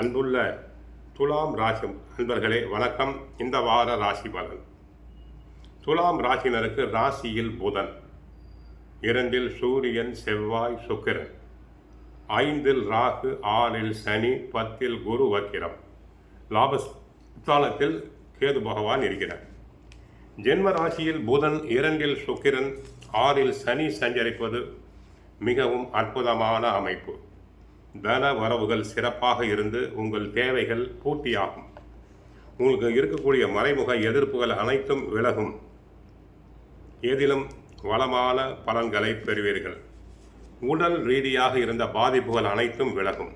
அன்புள்ள துலாம் ராசி அன்பர்களே வணக்கம். இந்த வார ராசி பலன். துலாம் ராசினருக்கு ராசியில் புதன், 2இல் சூரியன், செவ்வாய், சுக்கிரன், 5இல் ராகு, 6இல் சனி, 10இல் குரு வக்கிரம், லாபஸ்தானத்தில் கேது பகவான் இருக்கிறார். ஜென்ம ராசியில் புதன், 2இல் சுக்கிரன், 6இல் சனி சஞ்சரிப்பது மிகவும் அற்புதமான அமைப்பு. தன வரவுகள் சிறப்பாக இருந்து உங்கள் தேவைகள் பூர்த்தியாகும். உங்களுக்கு இருக்கக்கூடிய மறைமுக எதிர்ப்புகள் அனைத்தும் விலகும். ஏதிலும் வளமான பலன்களை பெறுவீர்கள். உடல் ரீதியாக இருந்த பாதிப்புகள் அனைத்தும் விலகும்.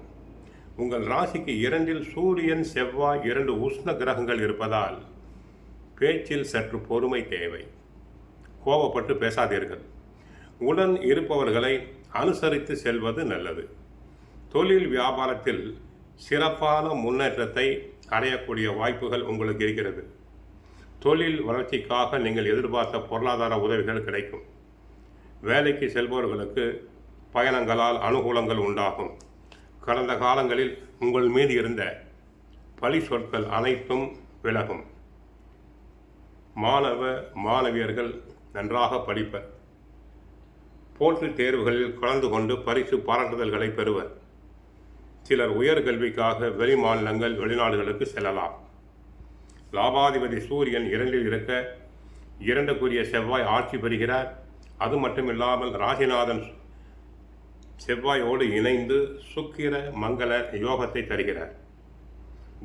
உங்கள் ராசிக்கு 2இல் சூரியன், செவ்வாய், 2 உஷ்ண கிரகங்கள் இருப்பதால் பேச்சில் சற்று பொறுமை தேவை. கோபப்பட்டு பேசாதீர்கள். உடன் இருப்பவர்களை அனுசரித்து செல்வது நல்லது. தொழில் வியாபாரத்தில் சிறப்பான முன்னேற்றத்தை அடையக்கூடிய வாய்ப்புகள் உங்களுக்கு இருக்கிறது. தொழில் வளர்ச்சிக்காக நீங்கள் எதிர்பார்த்த பொருளாதார உதவிகள் கிடைக்கும். வேலைக்கு செல்பவர்களுக்கு பயணங்களால் அனுகூலங்கள் உண்டாகும். கடந்த காலங்களில் உங்கள் மீது இருந்த பழி சொற்கள் அனைத்தும் விலகும். மாணவியர்கள் நன்றாக படிப்பர். போட்டித் தேர்வுகளில் கலந்து கொண்டு பரிசு பாராட்டுதல்களை பெறுவர். சிலர் உயர்கல்விக்காக வெளி மாநிலங்கள், வெளிநாடுகளுக்கு செல்லலாம். லாபாதிபதி சூரியன் 2இல் இருக்க 2க்குரிய செவ்வாய் ஆட்சி பெறுகிறார். அது மட்டுமில்லாமல் ராசிநாதன் செவ்வாயோடு இணைந்து சுக்கிர மங்கள யோகத்தை தருகிறார்.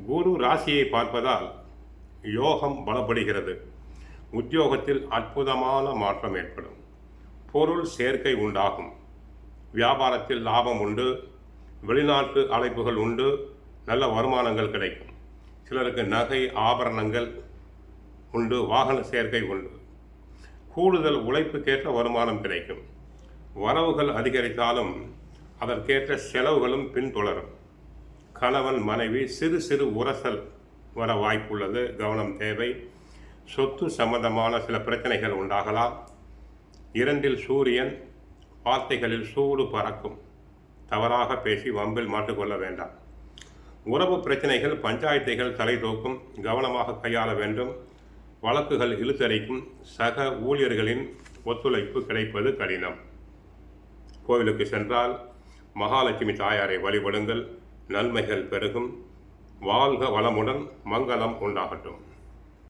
குரு ராசியை பார்ப்பதால் யோகம் பலப்படுகிறது. உத்தியோகத்தில் அற்புதமான மாற்றம் ஏற்படும். பொருள் சேர்க்கை உண்டாகும். வியாபாரத்தில் லாபம் உண்டு. வெளிநாட்டு அழைப்புகள் உண்டு. நல்ல வருமானங்கள் கிடைக்கும். சிலருக்கு நகை ஆபரணங்கள் உண்டு. வாகன சேர்க்கை உண்டு. கூடுதல் உழைப்புக்கேற்ற வருமானம் கிடைக்கும். வரவுகள் அதிகரித்தாலும் அதற்கேற்ற செலவுகளும் பின்தொடரும். கணவன் மனைவி சிறு சிறு உரசல் வர வாய்ப்புள்ளது. கவனம் தேவை. சொத்து சம்பந்தமான சில பிரச்சனைகள் உண்டாகலாம். 2இல் சூரியன், வார்த்தைகளில் சூடு பறக்கும். தவறாக பேசி வம்பில் மாட்டிக்கொள்ள வேண்டாம். உறவு பிரச்சனைகள், பஞ்சாயத்துகள் தலை தூக்கும். கவனமாக கையாள வேண்டும். வழக்குகள் இழுத்தடிக்கும். சக ஊழியர்களின் ஒத்துழைப்பு கிடைப்பது கடினம். கோவிலுக்கு சென்றால் மகாலட்சுமி தாயாரை வழிபடுங்கள். நன்மைகள் பெருகும். வாழ்க வளமுடன். மங்களம் உண்டாகட்டும்.